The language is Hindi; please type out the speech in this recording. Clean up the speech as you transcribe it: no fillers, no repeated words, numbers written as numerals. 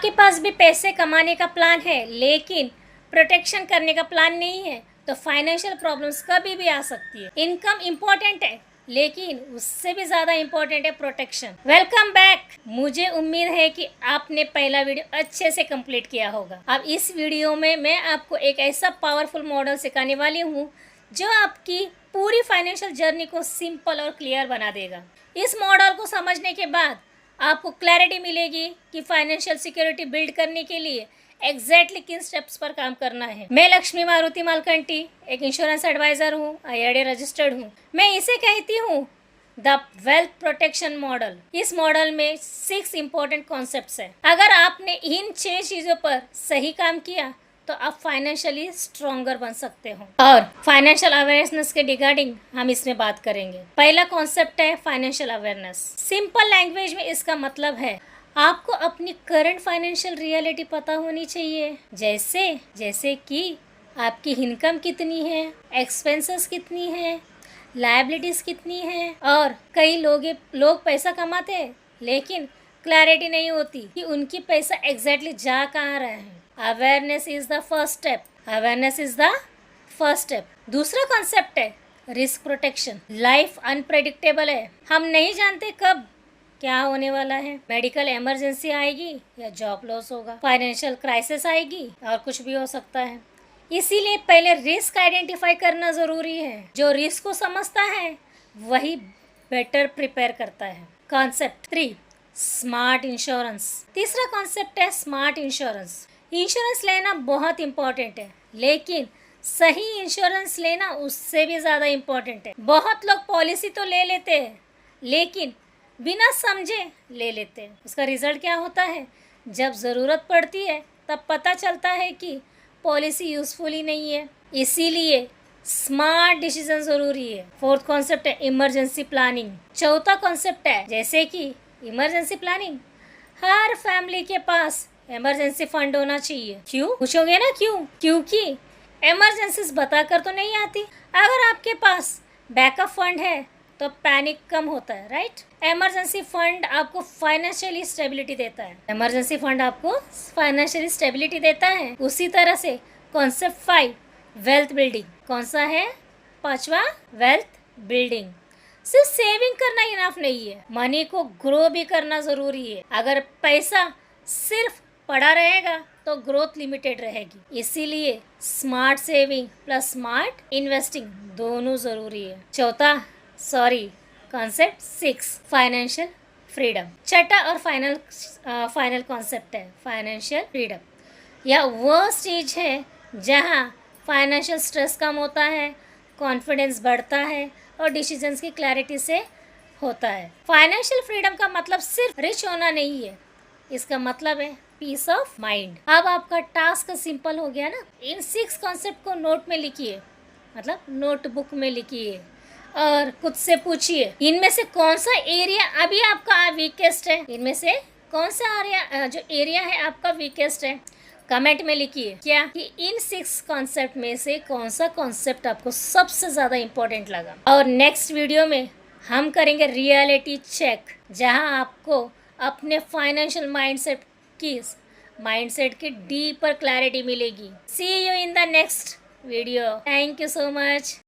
आपके पास भी पैसे कमाने का प्लान है लेकिन प्रोटेक्शन करने का प्लान नहीं है तो फाइनेंशियल प्रॉब्लम्स कभी भी आ सकती है। इनकम इम्पोर्टेंट है लेकिन उससे भी ज़्यादा इम्पोर्टेंट है प्रोटेक्शन। Welcome back. मुझे उम्मीद है कि आपने पहला वीडियो अच्छे से कंप्लीट किया होगा। अब इस वीडियो में मैं आपको एक ऐसा पावरफुल मॉडल सिखाने वाली हूँ जो आपकी पूरी फाइनेंशियल जर्नी को सिंपल और क्लियर बना देगा। इस मॉडल को समझने के बाद आपको क्लैरिटी मिलेगी कि फाइनेंशियल सिक्योरिटी बिल्ड करने के लिए एग्जैक्टली किन स्टेप्स पर काम करना है। मैं लक्ष्मी मारुति मालकंटी एक इंश्योरेंस एडवाइजर हूँ, IRDAI रजिस्टर्ड हूँ। मैं इसे कहती हूँ द वेल्थ प्रोटेक्शन मॉडल। इस मॉडल में 6 इंपॉर्टेंट कॉन्सेप्ट्स हैं। अगर आपने इन 6 चीजों पर सही काम किया तो आप फाइनेंशियली स्ट्रॉन्गर बन सकते हो। और फाइनेंशियल अवेयरनेस के रिगार्डिंग हम इसमें बात करेंगे। पहला कॉन्सेप्ट है फाइनेंशियल अवेयरनेस। सिंपल लैंग्वेज में इसका मतलब है आपको अपनी करंट फाइनेंशियल रियलिटी पता होनी चाहिए। जैसे कि आपकी इनकम कितनी है, एक्सपेंसेस कितनी है, लायबिलिटीज कितनी है। और कई लोग पैसा कमाते हैं लेकिन क्लैरिटी नहीं होती कि उनकी पैसा एग्जैक्टली जा कहाँ रहा है। Awareness is the first step. Awareness is the first step. दूसरा कॉन्सेप्ट है रिस्क प्रोटेक्शन। लाइफ अनप्रेडिक्टेबल है, हम नहीं जानते कब क्या होने वाला है। मेडिकल इमरजेंसी आएगी या जॉब लॉस होगा, फाइनेंशियल क्राइसिस आएगी और कुछ भी हो सकता है। इसीलिए पहले रिस्क आइडेंटिफाई करना जरूरी है। जो रिस्क को समझता है वही बेटर प्रिपेयर करता है। Concept 3 smart insurance. तीसरा कॉन्सेप्ट है स्मार्ट इंश्योरेंस। इंश्योरेंस लेना बहुत इम्पोर्टेंट है लेकिन सही इंश्योरेंस लेना उससे भी ज़्यादा इम्पोर्टेंट है। बहुत लोग पॉलिसी तो ले लेते हैं लेकिन बिना समझे ले लेते हैं। उसका रिजल्ट क्या होता है, जब ज़रूरत पड़ती है तब पता चलता है कि पॉलिसी यूज़फुल ही नहीं है। इसीलिए स्मार्ट डिसीजन ज़रूरी है। फोर्थ कॉन्सेप्ट है इमरजेंसी प्लानिंग। चौथा कॉन्सेप्ट है जैसे कि इमरजेंसी प्लानिंग। हर फैमिली के पास इमरजेंसी फंड होना चाहिए। क्यों पूछोगे ना, क्योंकि इमरजेंसीज बताकर तो नहीं आती। अगर आपके पास बैकअप फंड है तो पैनिक कम होता है, राइट। इमरजेंसी फंड आपको फाइनेंशियली स्टेबिलिटी देता है। इमरजेंसी फंड आपको फाइनेंशियली स्टेबिलिटी देता है। उसी तरह से कॉन्सेप्ट 5 वेल्थ बिल्डिंग। कौन सा है? 5वां वेल्थ बिल्डिंग। सिर्फ सेविंग करना इनफ नहीं है, मनी को ग्रो भी करना जरूरी है। अगर पैसा सिर्फ पड़ा रहेगा तो ग्रोथ लिमिटेड रहेगी। इसीलिए smart saving plus smart investing दोनों जरूरी है। Concept 6 financial freedom. छठा और फाइनल कॉन्सेप्ट है फाइनेंशियल फ्रीडम। यह वो स्टेज है जहाँ फाइनेंशियल स्ट्रेस कम होता है, कॉन्फिडेंस बढ़ता है और डिसीजंस की क्लैरिटी से होता है। फाइनेंशियल फ्रीडम का मतलब सिर्फ रिच होना नहीं है, इसका मतलब है पीस ऑफ माइंड। अब आपका टास्क सिंपल हो गया ना। इन 6 कॉन्सेप्ट को नोट में लिखिए, मतलब नोटबुक में लिखिए और खुद से पूछिए इनमें से कौन सा एरिया अभी आपका वीकेस्ट है। इनमें से कौन सा जो एरिया है आपका वीकेस्ट है। कमेंट में लिखिए क्या कि इन 6 कॉन्सेप्ट में से कौन सा कॉन्सेप्ट आपको सबसे ज्यादा इम्पोर्टेंट लगा। और नेक्स्ट वीडियो में हम करेंगे रियलिटी चेक, जहां आपको अपने फाइनेंशियल माइंडसेट की डीपर क्लैरिटी मिलेगी। See you in the next video. Thank you so much.